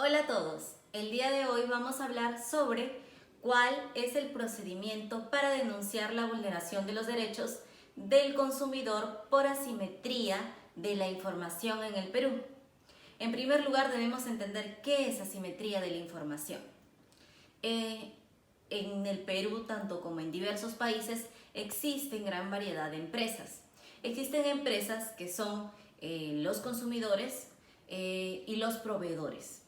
Hola a todos, el día de hoy vamos a hablar sobre cuál es el procedimiento para denunciar la vulneración de los derechos del consumidor por asimetría de la información en el Perú. En primer lugar, debemos entender qué es asimetría de la información. En el Perú, tanto como en diversos países, existen gran variedad de empresas. Existen empresas que son los consumidores y los proveedores.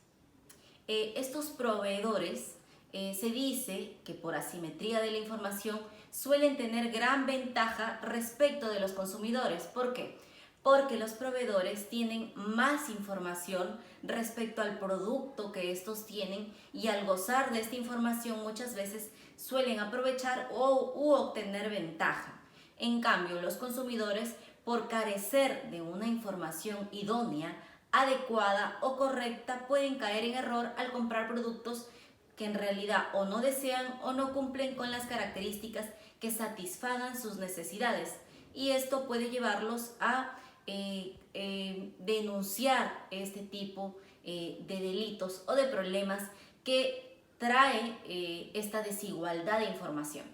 Estos proveedores se dice que por asimetría de la información suelen tener gran ventaja respecto de los consumidores. ¿Por qué? Porque los proveedores tienen más información respecto al producto que estos tienen y al gozar de esta información muchas veces suelen aprovechar u obtener ventaja. En cambio, los consumidores, por carecer de una información idónea, adecuada o correcta, pueden caer en error al comprar productos que en realidad o no desean o no cumplen con las características que satisfagan sus necesidades, y esto puede llevarlos a denunciar este tipo de delitos o de problemas que trae esta desigualdad de información.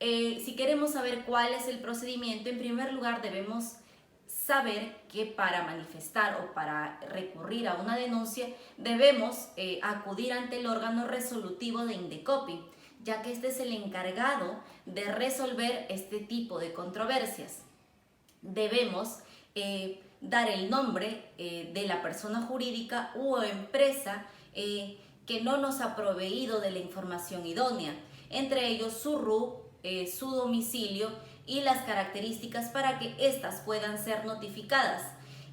Si queremos saber cuál es el procedimiento, en primer lugar debemos saber que para manifestar o para recurrir a una denuncia debemos acudir ante el órgano resolutivo de Indecopi, ya que este es el encargado de resolver este tipo de controversias. Debemos dar el nombre de la persona jurídica u empresa que no nos ha proveído de la información idónea, entre ellos su RUC, su domicilio y las características para que éstas puedan ser notificadas.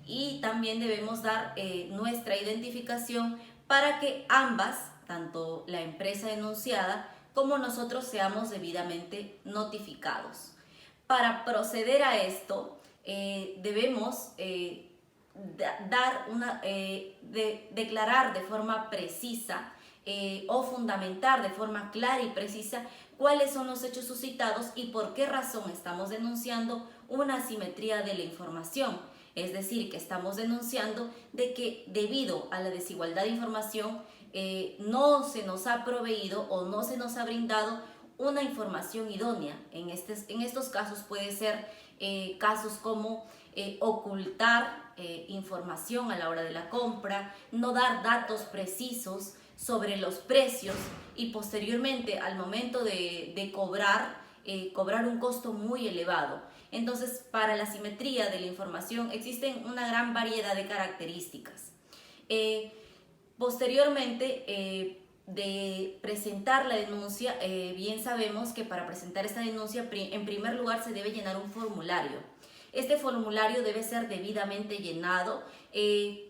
Y también debemos dar nuestra identificación para que ambas, tanto la empresa denunciada como nosotros, seamos debidamente notificados. Para proceder a esto, debemos declarar de forma precisa o fundamentar de forma clara y precisa cuáles son los hechos suscitados y por qué razón estamos denunciando una asimetría de la información. Es decir, que estamos denunciando de que debido a la desigualdad de información no se nos ha proveído o no se nos ha brindado una información idónea. En estos casos puede ser casos como ocultar información a la hora de la compra, no dar datos precisos sobre los precios y posteriormente al momento de cobrar un costo muy elevado. Entonces, para la simetría de la información existen una gran variedad de características. Posteriormente de presentar la denuncia, bien sabemos que para presentar esta denuncia en primer lugar se debe llenar un formulario. Este formulario debe ser debidamente llenado,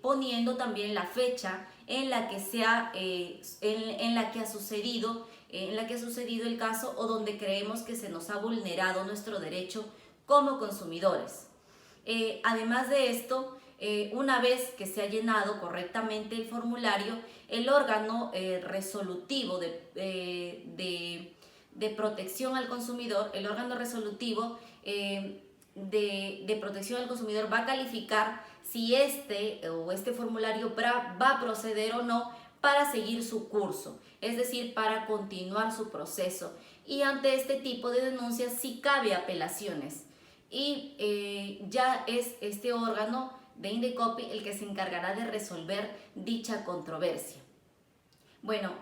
poniendo también la fecha en la que ha sucedido el caso o donde creemos que se nos ha vulnerado nuestro derecho como consumidores. Además de esto, una vez que se ha llenado correctamente el formulario, el órgano resolutivo de protección al consumidor, el órgano resolutivo de protección al consumidor va a calificar si este formulario va a proceder o no para seguir su curso, es decir, para continuar su proceso. Y ante este tipo de denuncias sí cabe apelaciones. Y ya es este órgano de Indecopi el que se encargará de resolver dicha controversia. Bueno,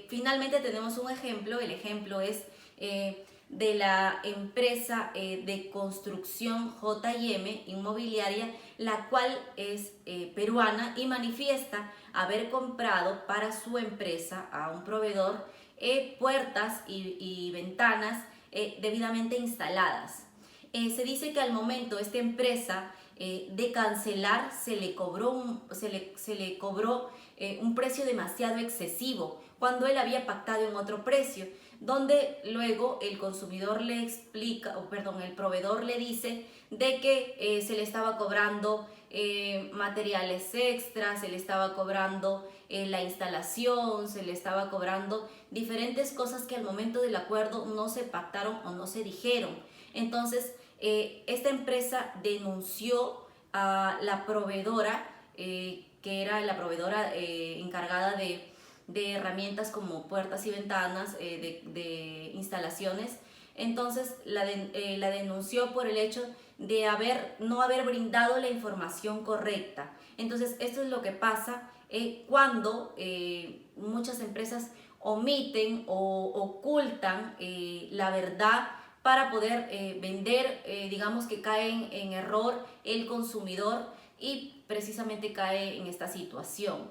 finalmente tenemos un ejemplo. El ejemplo es de la empresa de construcción J&M Inmobiliaria, la cual es peruana y manifiesta haber comprado para su empresa a un proveedor puertas y ventanas debidamente instaladas. Se dice que al momento esta empresa de cancelar se le cobró un precio demasiado excesivo cuando él había pactado en otro precio, donde luego el consumidor le explica, el proveedor le dice de que se le estaba cobrando materiales extras, se le estaba cobrando la instalación, se le estaba cobrando diferentes cosas que al momento del acuerdo no se pactaron o no se dijeron. Entonces, esta empresa denunció a la proveedora que era la proveedora encargada de herramientas como puertas y ventanas, de instalaciones. Entonces la denunció por el hecho de no haber brindado la información correcta. Entonces esto es lo que pasa cuando muchas empresas omiten o ocultan la verdad para poder vender, digamos que caen en error el consumidor y precisamente cae en esta situación.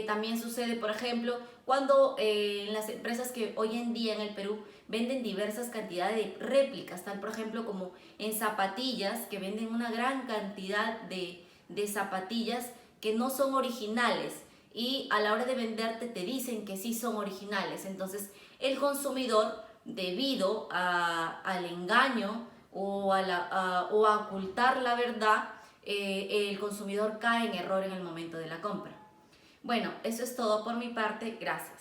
También sucede, por ejemplo, cuando en las empresas que hoy en día en el Perú venden diversas cantidades de réplicas, tal por ejemplo como en zapatillas, que venden una gran cantidad de zapatillas que no son originales y a la hora de venderte te dicen que sí son originales. Entonces el consumidor, debido al engaño o a ocultar la verdad, el consumidor cae en error en el momento de la compra. Bueno, eso es todo por mi parte. Gracias.